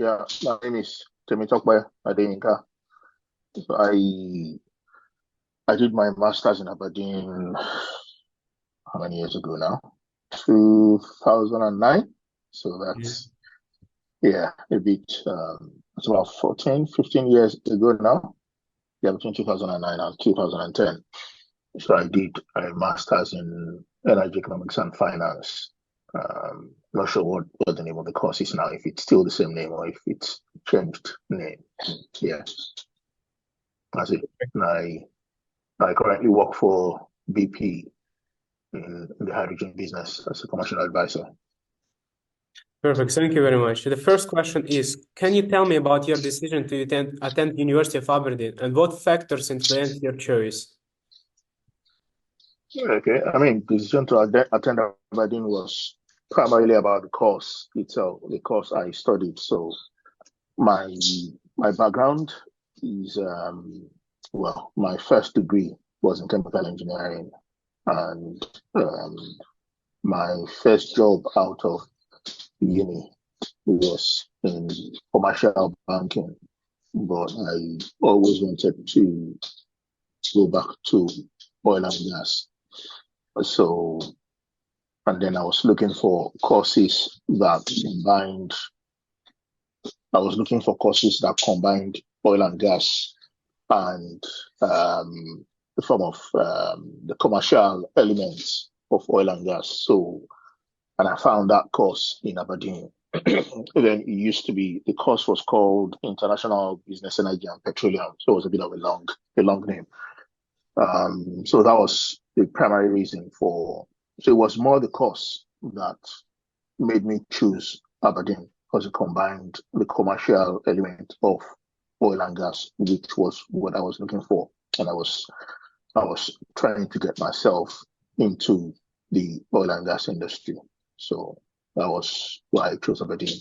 Yeah, my name is Temitope Adeyinka. I did my master's in Aberdeen how many years ago now? 2009. So Yeah. that's yeah, a bit it's about 14, 15 years ago now. Yeah, between 2009 and 2010. So I did a master's in energy economics and finance. Not sure what the name of the course is now, if it's still the same name or if it's changed name. Yeah, that's it. And I currently work for BP in the hydrogen business as a commercial advisor. Perfect. Thank you very much. The first question is, can you tell me about your decision to attend University of Aberdeen and what factors influenced your choice? Okay, I mean, the decision to attend Aberdeen was primarily about the course itself, the course I studied. So my my background is well, my first degree was in chemical engineering, and my first job out of uni was in commercial banking. But I always wanted to go back to oil and gas. So, and then I was looking for courses that combined, I was looking for courses that combined oil and gas and the form of the commercial elements of oil and gas. So, and I found that course in Aberdeen. Then it used to be, the course was called International Business Energy and Petroleum. So it was a bit of a long name. So that was the primary reason for, so it was more the course that made me choose Aberdeen because it combined the commercial element of oil and gas, which was what I was looking for. And I was trying to get myself into the oil and gas industry. So that was why I chose Aberdeen.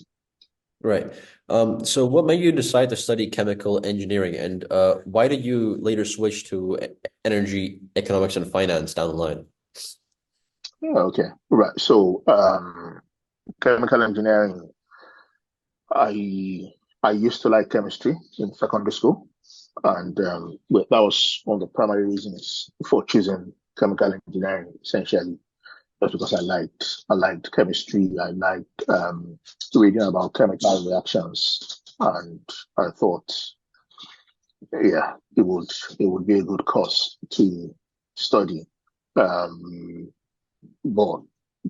Right. So what made you decide to study chemical engineering, and why did you later switch to energy economics and finance down the line? Yeah, okay. Right. So chemical engineering, I I used to like chemistry in secondary school, and that was one of the primary reasons for choosing chemical engineering. Essentially, just because I liked chemistry, I liked reading about chemical reactions, and I thought, yeah, it would be a good course to study. Um, but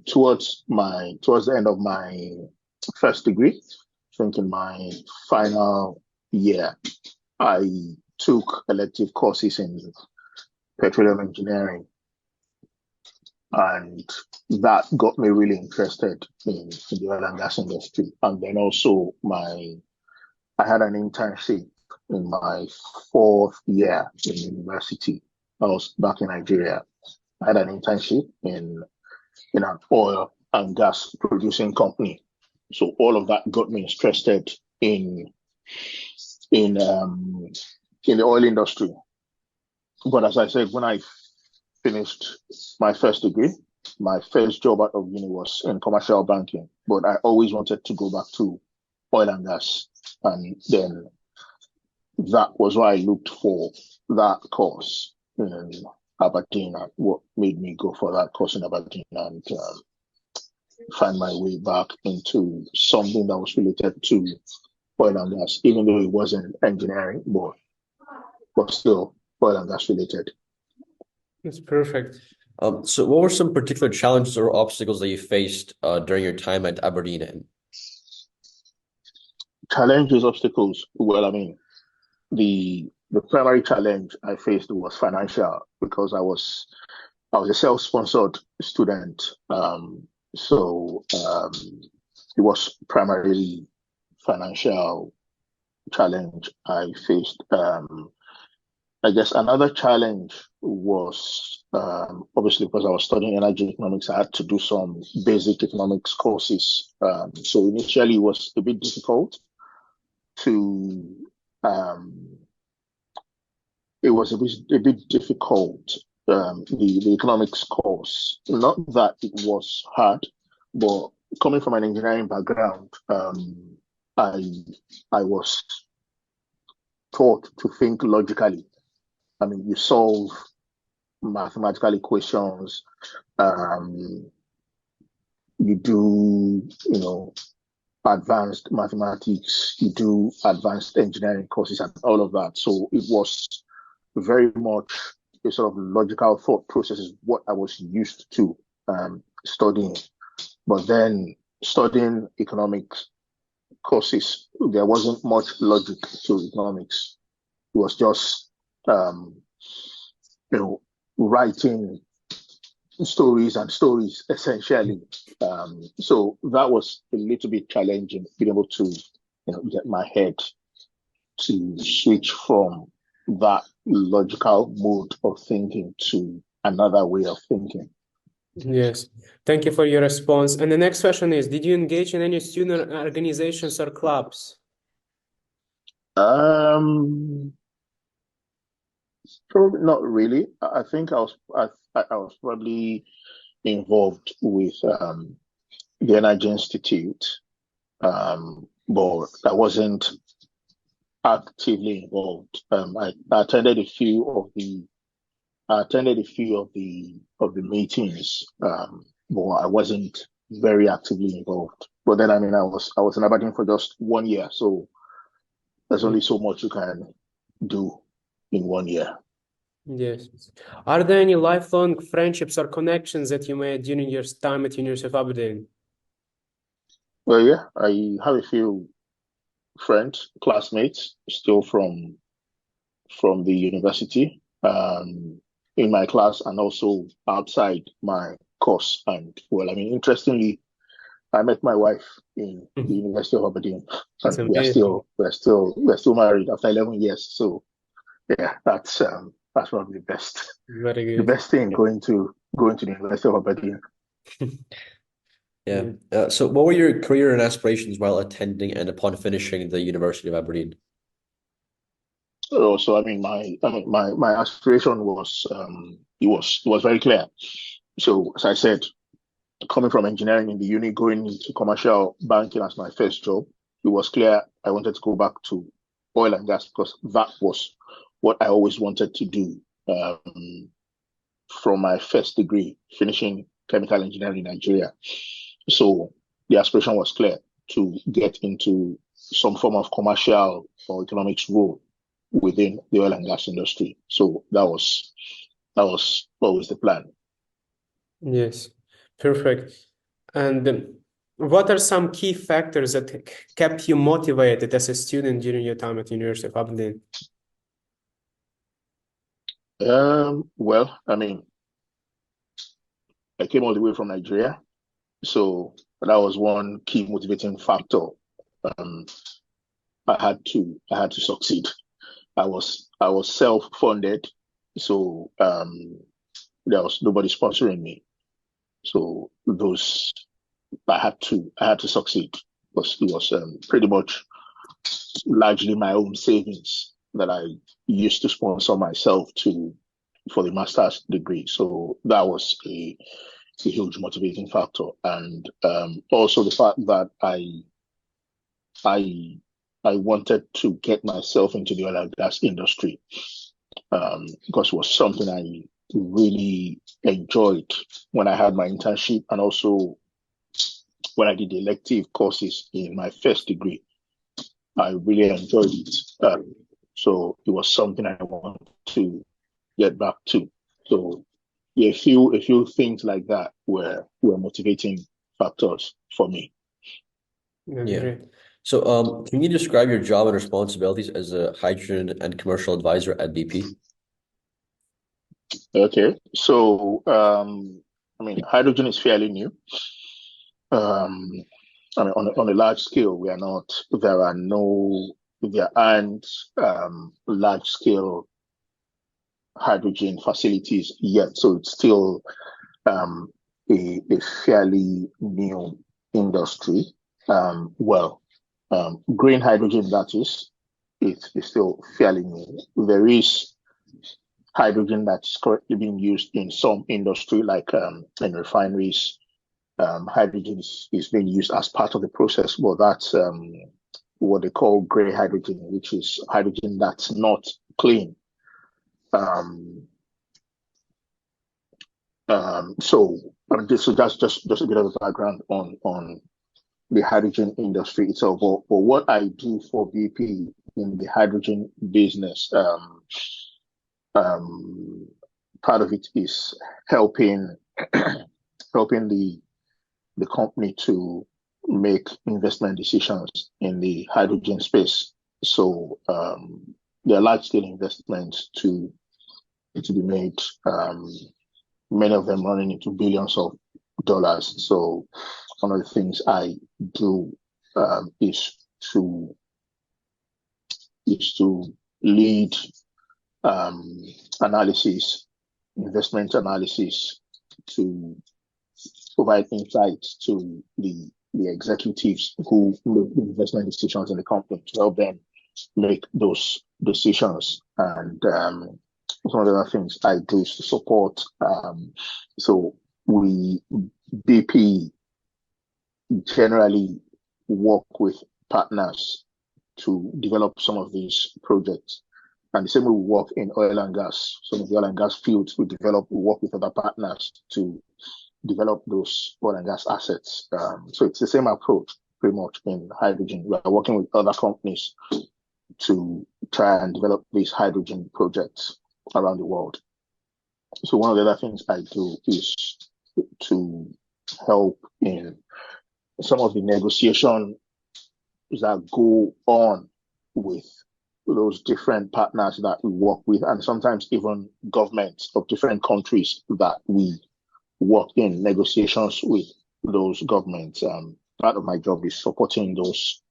towards the end of my first degree, I think in my final year, I took elective courses in petroleum engineering, and that got me really interested in the oil and gas industry. And then also I had an internship in my fourth year in university. I was back in Nigeria. I had an internship in an oil and gas producing company. So all of that got me interested in in um, in the oil industry. But as I said, when I finished my first degree, my first job out of uni was in commercial banking. But I always wanted to go back to oil and gas, and then that was why I looked for that course in Aberdeen, and what made me go for that course in Aberdeen and find my way back into something that was related to oil and gas, even though it wasn't engineering, but still oil and gas related. That's perfect. So what were some particular challenges or obstacles that you faced during your time at Aberdeen? And Challenges, obstacles. Well, I mean, the primary challenge I faced was financial because I was a self-sponsored student. So it was primarily financial challenge I faced. I guess another challenge was obviously because I was studying energy economics, I had to do some basic economics courses. So initially it was a bit difficult to um, it was a bit difficult, the economics course. Not that it was hard, but coming from an engineering background, I was taught to think logically. I mean, you solve mathematical equations, you do, advanced mathematics, you do advanced engineering courses and all of that. So it was very much a sort of logical thought process is what I was used to studying. But then studying economics courses, there wasn't much logic to economics. It was just, writing stories and stories essentially. So that was a little bit challenging, being able to, get my head to switch from that logical mode of thinking to another way of thinking. Yes, thank you for your response. And the next question is, did you engage in any student organizations or clubs? Probably not really. I think I was probably involved with the Energy Institute, but I wasn't actively involved. I attended a few of the meetings, but I wasn't very actively involved. But then, I mean, I was in Aberdeen for just 1 year, so there's only so much you can do in 1 year. Yes. Are there any lifelong friendships or connections that you made during your time at University of Aberdeen? Well, yeah, I have a few friends, classmates, still from the university, in my class and also outside my course. And well, I mean, interestingly, I met my wife in the University of Aberdeen, That's and we're amazing. still married after 11 years. So yeah, that's probably Very the good. best thing going to the University of Aberdeen. Yeah. So what were your career and aspirations while attending and upon finishing the University of Aberdeen? So I mean, my aspiration was it was very clear. So as I said, coming from engineering in the uni, going into commercial banking as my first job, it was clear I wanted to go back to oil and gas because that was what I always wanted to do from my first degree, finishing chemical engineering in Nigeria. So the aspiration was clear to get into some form of commercial or economics role within the oil and gas industry. So that was always the plan. Yes, perfect. And what are some key factors that kept you motivated as a student during your time at University of Aberdeen? Well, I mean, I came all the way from Nigeria, so that was one key motivating factor. Um, I had to succeed. I was self-funded, so there was nobody sponsoring me. So I had to succeed because it was pretty much largely my own savings that I used to sponsor myself for the master's degree. So that was a huge motivating factor, and also the fact that I wanted to get myself into the oil and gas industry because it was something I really enjoyed when I had my internship and also when I did the elective courses in my first degree. I really enjoyed it. So it was something I wanted to get back to. So yeah, a few things like that were motivating factors for me. That's Yeah. great. So can you describe your job and responsibilities as a hydrogen and commercial advisor at BP? Okay, so I mean, hydrogen is fairly new. I mean, on a large scale, there aren't large scale hydrogen facilities yet. So it's still a fairly new industry. Green hydrogen, that is, it's still fairly new. There is hydrogen that's currently being used in some industry, like in refineries. Hydrogen is being used as part of the process, but what they call gray hydrogen, which is hydrogen that's not clean. So that's just a bit of a background on the hydrogen industry itself. But what I do for BP in the hydrogen business, part of it is helping the company to make investment decisions in the hydrogen space. So there are large scale investments to be made. Many of them running into billions of dollars. So one of the things I do is to lead analysis, investment analysis, to provide insights to the executives who make investment decisions in the company, to help them make those decisions. And one of the other things I do is to support. So BP generally work with partners to develop some of these projects. And the same way we work in oil and gas, some of the oil and gas fields we work with other partners to develop those oil and gas assets. So it's the same approach pretty much in hydrogen. We are working with other companies to try and develop these hydrogen projects around the world. So one of the other things I do is to help in some of the negotiations that go on with those different partners that we work with, and sometimes even governments of different countries that we work in negotiations with those governments. Part of my job is supporting those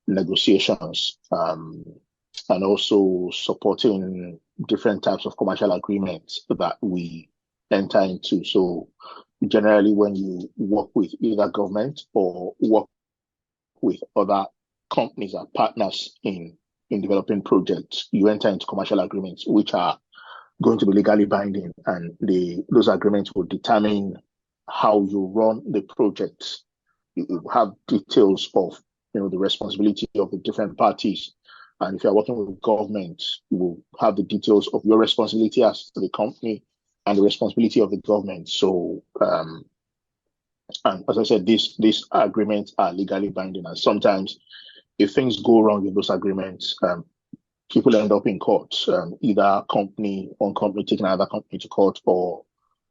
negotiations, and also supporting different types of commercial agreements that we enter into. So generally, when you work with either government or work with other companies or partners in developing projects, you enter into commercial agreements which are going to be legally binding, and those agreements will determine how you run the project. You have details of the responsibility of the different parties, and if you're working with government, you will have the details of your responsibility as the company and the responsibility of the government. So, and as I said, these agreements are legally binding, and sometimes if things go wrong in those agreements, people end up in court, either one company taking another company to court, or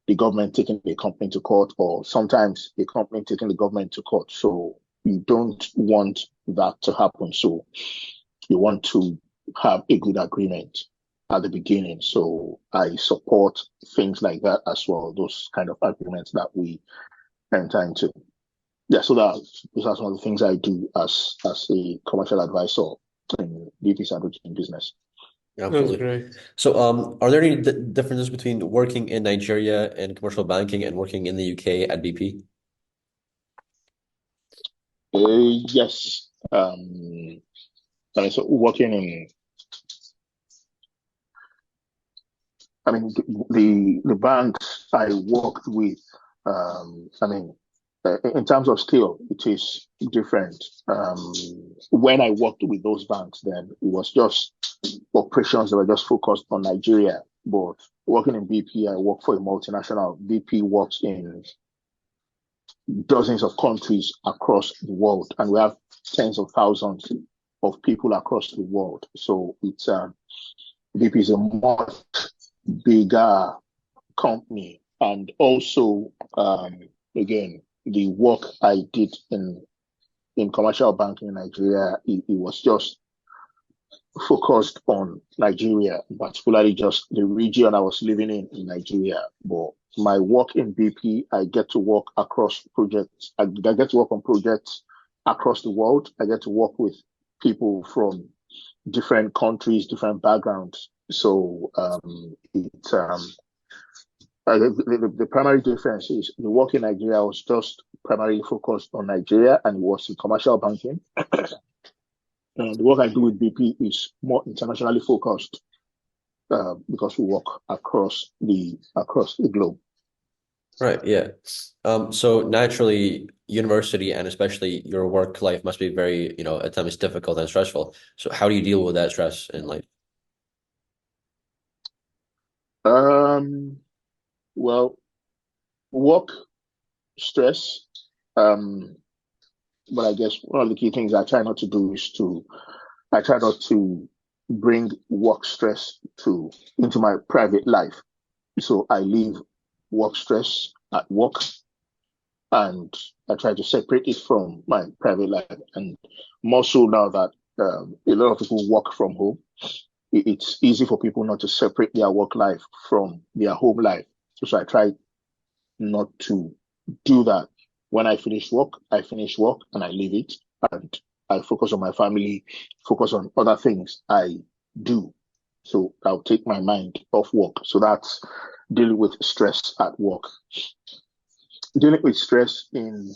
the government taking a company to court, or sometimes a company taking the government to court. So you don't want that to happen. So you want to have a good agreement at the beginning. So I support things like that as well, those kind of agreements that we enter into. Yeah, so those are some of the things I do as a commercial advisor in BP's hydrogen business. Absolutely. That's great. So, are there any differences between working in Nigeria and commercial banking and working in the UK at BP? Yes. So working in, the banks I worked with, in terms of scale, it is different. When I worked with those banks, then it was just operations that were just focused on Nigeria. But working in BP, I work for a multinational. BP works in dozens of countries across the world, and we have tens of thousands of people across the world. So it's BP is a much bigger company, and also again, the work I did in commercial banking in Nigeria, it was just focused on Nigeria, particularly just the region I was living in Nigeria. But my work in BP, I get to work across projects. I get to work on projects across the world. I get to work with people from different countries, different backgrounds. So the primary difference is the work in Nigeria was just primarily focused on Nigeria, and it was in commercial banking. And the work I do with BP is more internationally focused because we work across the globe. Right, yeah. So naturally, university and especially your work life must be very, at times difficult and stressful. So how do you deal with that stress in life? Um, well, work stress. Um, but I guess one of the key things I try not to do is I try not to bring work stress into my private life. So I leave work stress at work, and I try to separate it from my private life. And more so now that a lot of people work from home, it's easy for people not to separate their work life from their home life. So I try not to do that. When I finish work and I leave it, and I focus on my family, focus on other things I do. So I'll take my mind off work. So that's dealing with stress at work. Dealing with stress in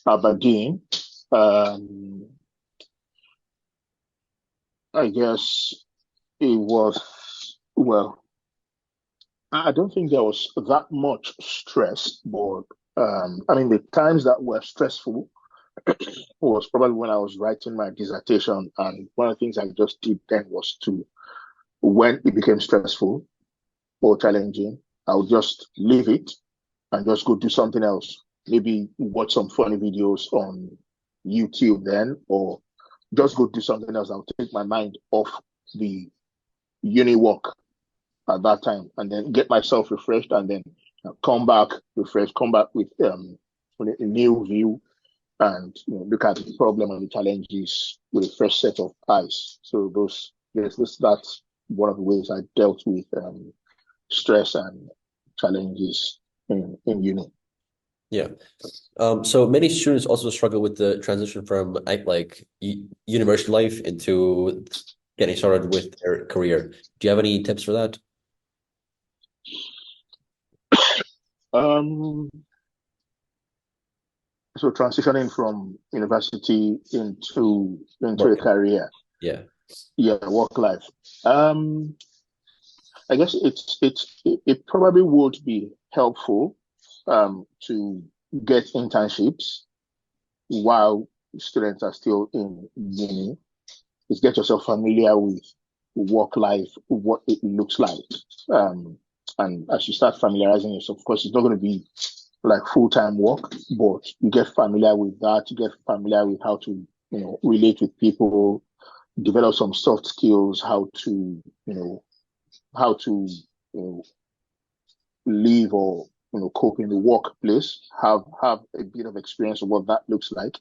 Aberdeen, um, I guess it was, well, I don't think there was that much stress, but I mean, the times that were stressful was probably when I was writing my dissertation. And one of the things I just did then was when it became stressful or challenging, I would just leave it and just go do something else. Maybe watch some funny videos on YouTube then, or just go do something else. I'll take my mind off the uni work at that time and then get myself refreshed and then come back refreshed, come back with a new view and look at the problem and the challenges with a fresh set of eyes. So that's one of the ways I dealt with stress and challenges in uni. Yeah. So many students also struggle with the transition from like university life into getting started with their career. Do you have any tips for that? Um, so transitioning from university into a Work. career, Yeah. work life. Um, I guess it probably would be helpful to get internships while students are still in uni. Is get yourself familiar with work life, what it looks like. Um, and as you start familiarizing yourself, of course, it's not going to be like full-time work, but you get familiar with that. You get familiar with how to, relate with people, develop some soft skills, how to, you know, live or cope in the workplace. Have a bit of experience of what that looks like.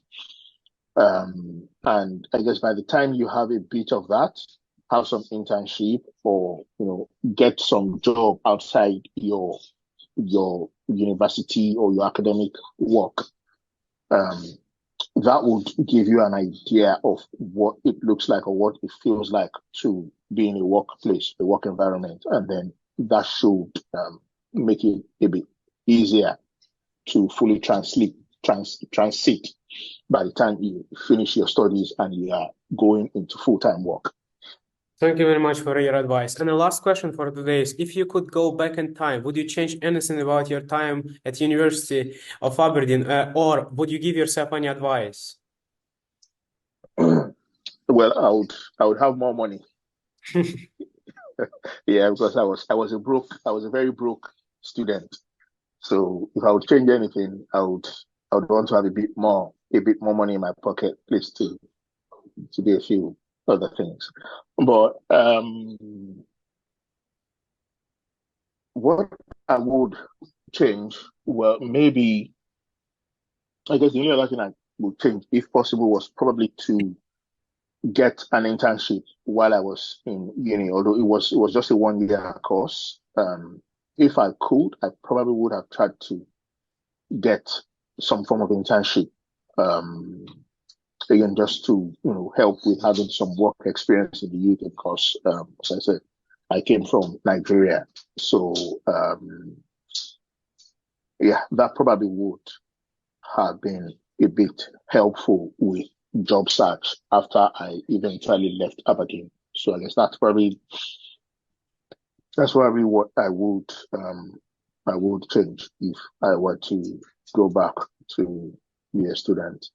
And I guess by the time you have a bit of that, have some internship or get some job outside your university or your academic work. Um, that would give you an idea of what it looks like or what it feels like to be in a workplace, a work environment, and then that should make it a bit easier to fully transit by the time you finish your studies and you are going into full-time work. Thank you very much for your advice. And the last question for today is, if you could go back in time, would you change anything about your time at University of Aberdeen, or would you give yourself any advice? Well, I would have more money. Yeah, because I was a very broke student. So if I would change anything, I would want to have a bit more money in my pocket, at least to do a few other things. But what I would change, well, maybe I guess the only other thing I would change, if possible, was probably to get an internship while I was in uni, although it was just a 1 year course. If I could, I probably would have tried to get some form of internship. Again, just to help with having some work experience in the UK, because as I said, I came from Nigeria, so yeah, that probably would have been a bit helpful with job search after I eventually left Aberdeen. So I guess that's probably what I would I would change if I were to go back to be a student.